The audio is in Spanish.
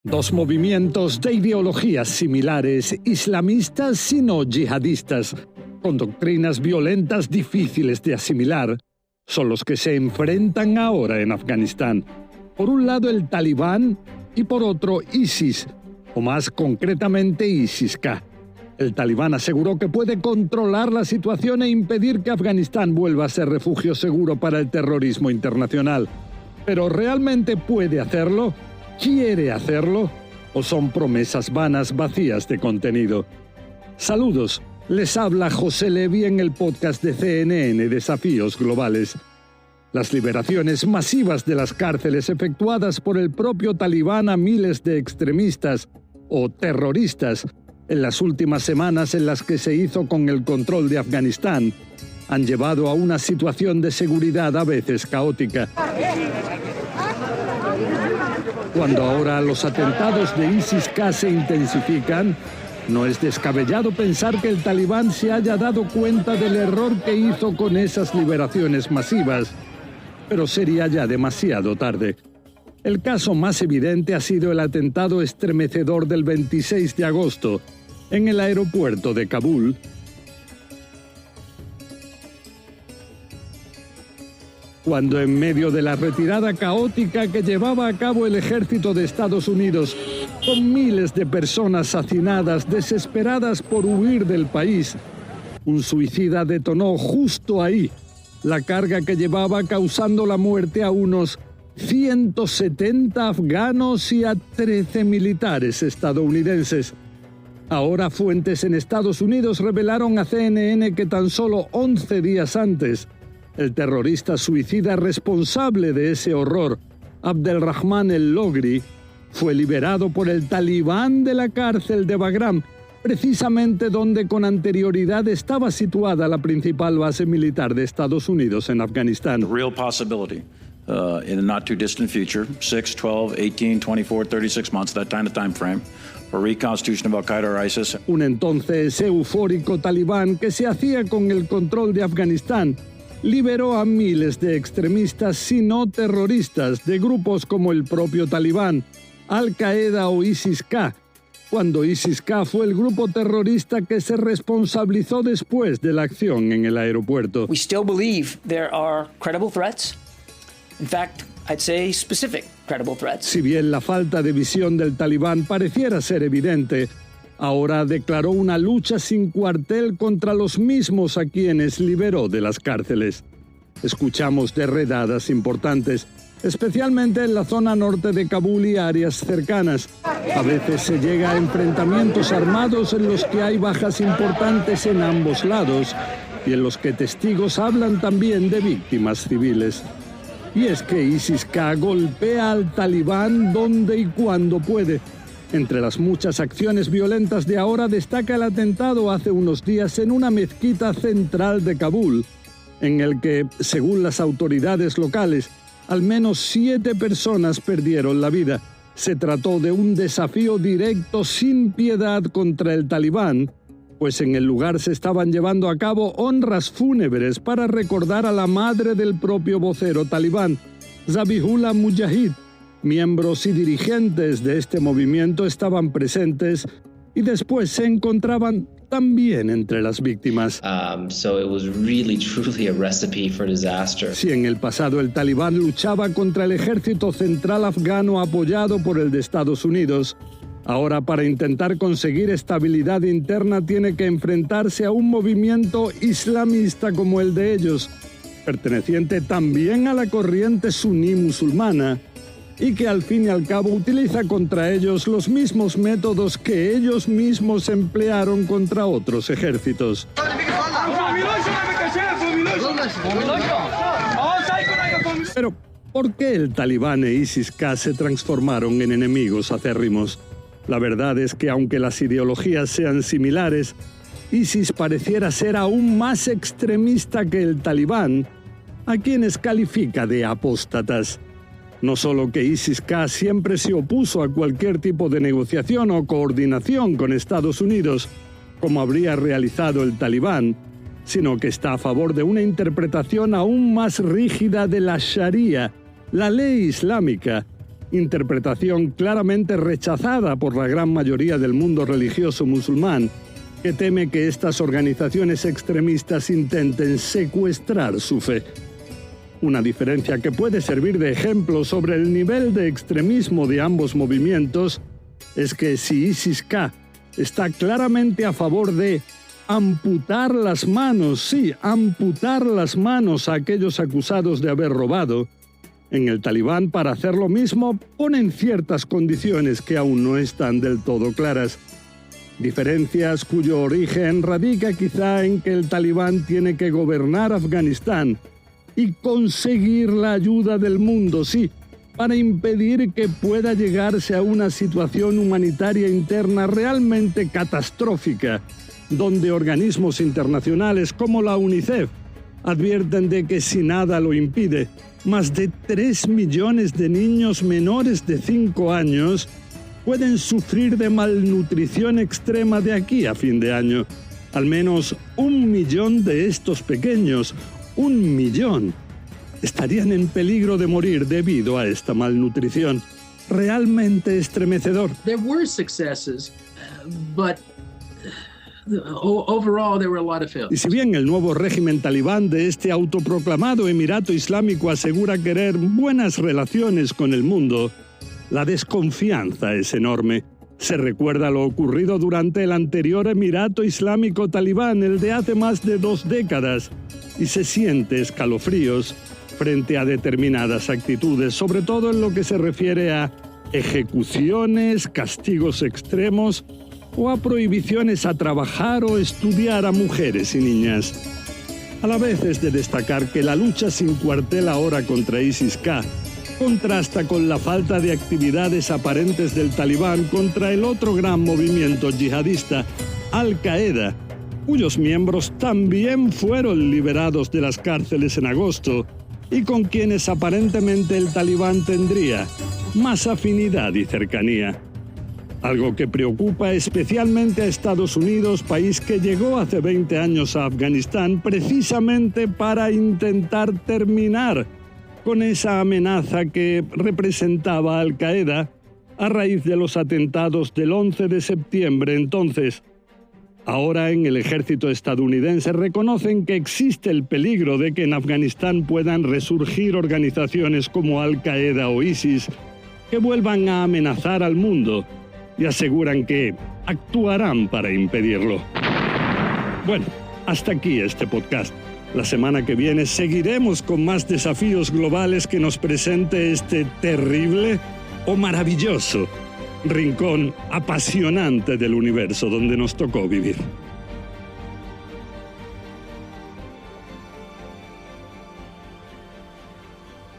Dos movimientos de ideologías similares, islamistas y no yihadistas, con doctrinas violentas difíciles de asimilar, son los que se enfrentan ahora en Afganistán. Por un lado el Talibán y por otro ISIS, o más concretamente ISIS-K. El Talibán aseguró que puede controlar la situación e impedir que Afganistán vuelva a ser refugio seguro para el terrorismo internacional. ¿Pero realmente puede hacerlo? ¿Quiere hacerlo? ¿O son promesas vanas vacías de contenido? Saludos, les habla José Levi en el podcast de CNN Desafíos Globales. Las liberaciones masivas de las cárceles efectuadas por el propio Talibán a miles de extremistas o terroristas en las últimas semanas en las que se hizo con el control de Afganistán han llevado a una situación de seguridad a veces caótica. Cuando ahora los atentados de ISIS-K se intensifican, no es descabellado pensar que el Talibán se haya dado cuenta del error que hizo con esas liberaciones masivas, pero sería ya demasiado tarde. El caso más evidente ha sido el atentado estremecedor del 26 de agosto en el aeropuerto de Kabul, cuando en medio de la retirada caótica que llevaba a cabo el ejército de Estados Unidos, con miles de personas hacinadas, desesperadas por huir del país, un suicida detonó justo ahí la carga que llevaba, causando la muerte a unos 170 afganos y a 13 militares estadounidenses. Ahora fuentes en Estados Unidos revelaron a CNN que tan solo 11 días antes, el terrorista suicida responsable de ese horror, Abdelrahman el-Logri, fue liberado por el Talibán de la cárcel de Bagram, precisamente donde con anterioridad estaba situada la principal base militar de Estados Unidos en Afganistán. Real possibility in the not too distant future, 6, 12, 18, 24, 36 months, that kind of time frame, for reconstitution of Al-Qaeda or ISIS. Un entonces eufórico Talibán que se hacía con el control de Afganistán liberó a miles de extremistas y no terroristas de grupos como el propio Talibán, Al-Qaeda o ISIS-K, cuando ISIS-K fue el grupo terrorista que se responsabilizó después de la acción en el aeropuerto. We still believe there are credible threats. In fact, I'd say specific credible threats. Si bien la falta de visión del Talibán pareciera ser evidente, ahora declaró una lucha sin cuartel contra los mismos a quienes liberó de las cárceles. Escuchamos de redadas importantes, especialmente en la zona norte de Kabul y áreas cercanas. A veces se llega a enfrentamientos armados en los que hay bajas importantes en ambos lados y en los que testigos hablan también de víctimas civiles. Y es que ISIS-K golpea al Talibán donde y cuando puede. Entre las muchas acciones violentas de ahora destaca el atentado hace unos días en una mezquita central de Kabul, en el que, según las autoridades locales, al menos 7 personas perdieron la vida. Se trató de un desafío directo sin piedad contra el Talibán, pues en el lugar se estaban llevando a cabo honras fúnebres para recordar a la madre del propio vocero talibán, Zabihullah Mujahid. Miembros y dirigentes de este movimiento estaban presentes y después se encontraban también entre las víctimas. So it was really, truly a recipe for disaster. Si en el pasado el Talibán luchaba contra el ejército central afgano apoyado por el de Estados Unidos, ahora para intentar conseguir estabilidad interna tiene que enfrentarse a un movimiento islamista como el de ellos, perteneciente también a la corriente suní musulmana, y que al fin y al cabo utiliza contra ellos los mismos métodos que ellos mismos emplearon contra otros ejércitos. Pero, ¿por qué el Talibán e ISIS-K se transformaron en enemigos acérrimos? La verdad es que aunque las ideologías sean similares, ISIS pareciera ser aún más extremista que el Talibán, a quienes califica de apóstatas. No solo que ISIS-K siempre se opuso a cualquier tipo de negociación o coordinación con Estados Unidos, como habría realizado el Talibán, sino que está a favor de una interpretación aún más rígida de la Sharia, la ley islámica, interpretación claramente rechazada por la gran mayoría del mundo religioso musulmán, que teme que estas organizaciones extremistas intenten secuestrar su fe. Una diferencia que puede servir de ejemplo sobre el nivel de extremismo de ambos movimientos es que si ISIS-K está claramente a favor de amputar las manos, amputar las manos a aquellos acusados de haber robado, en el Talibán, para hacer lo mismo, ponen ciertas condiciones que aún no están del todo claras. Diferencias cuyo origen radica quizá en que el Talibán tiene que gobernar Afganistán y conseguir la ayuda del mundo, para impedir que pueda llegarse a una situación humanitaria interna realmente catastrófica, donde organismos internacionales como la UNICEF advierten de que si nada lo impide, más de 3 millones de niños menores de 5 años pueden sufrir de malnutrición extrema de aquí a fin de año. Al menos 1 millón de estos pequeños, 1 millón, estarían en peligro de morir debido a esta malnutrición. Realmente estremecedor. There were successes, but overall there were a lot of failures. Y si bien el nuevo régimen talibán de este autoproclamado Emirato Islámico asegura querer buenas relaciones con el mundo, la desconfianza es enorme. Se recuerda lo ocurrido durante el anterior Emirato Islámico talibán, el de hace más de 2 décadas, y se siente escalofríos frente a determinadas actitudes, sobre todo en lo que se refiere a ejecuciones, castigos extremos o a prohibiciones a trabajar o estudiar a mujeres y niñas. A la vez es de destacar que la lucha sin cuartel ahora contra ISIS-K contrasta con la falta de actividades aparentes del Talibán contra el otro gran movimiento yihadista, Al-Qaeda, cuyos miembros también fueron liberados de las cárceles en agosto y con quienes aparentemente el Talibán tendría más afinidad y cercanía. Algo que preocupa especialmente a Estados Unidos, país que llegó hace 20 años a Afganistán precisamente para intentar terminar con esa amenaza que representaba Al-Qaeda a raíz de los atentados del 11 de septiembre. Entonces, ahora en el ejército estadounidense reconocen que existe el peligro de que en Afganistán puedan resurgir organizaciones como Al-Qaeda o ISIS que vuelvan a amenazar al mundo y aseguran que actuarán para impedirlo. Bueno, hasta aquí este podcast. La semana que viene seguiremos con más desafíos globales que nos presente este terrible o maravilloso rincón apasionante del universo donde nos tocó vivir.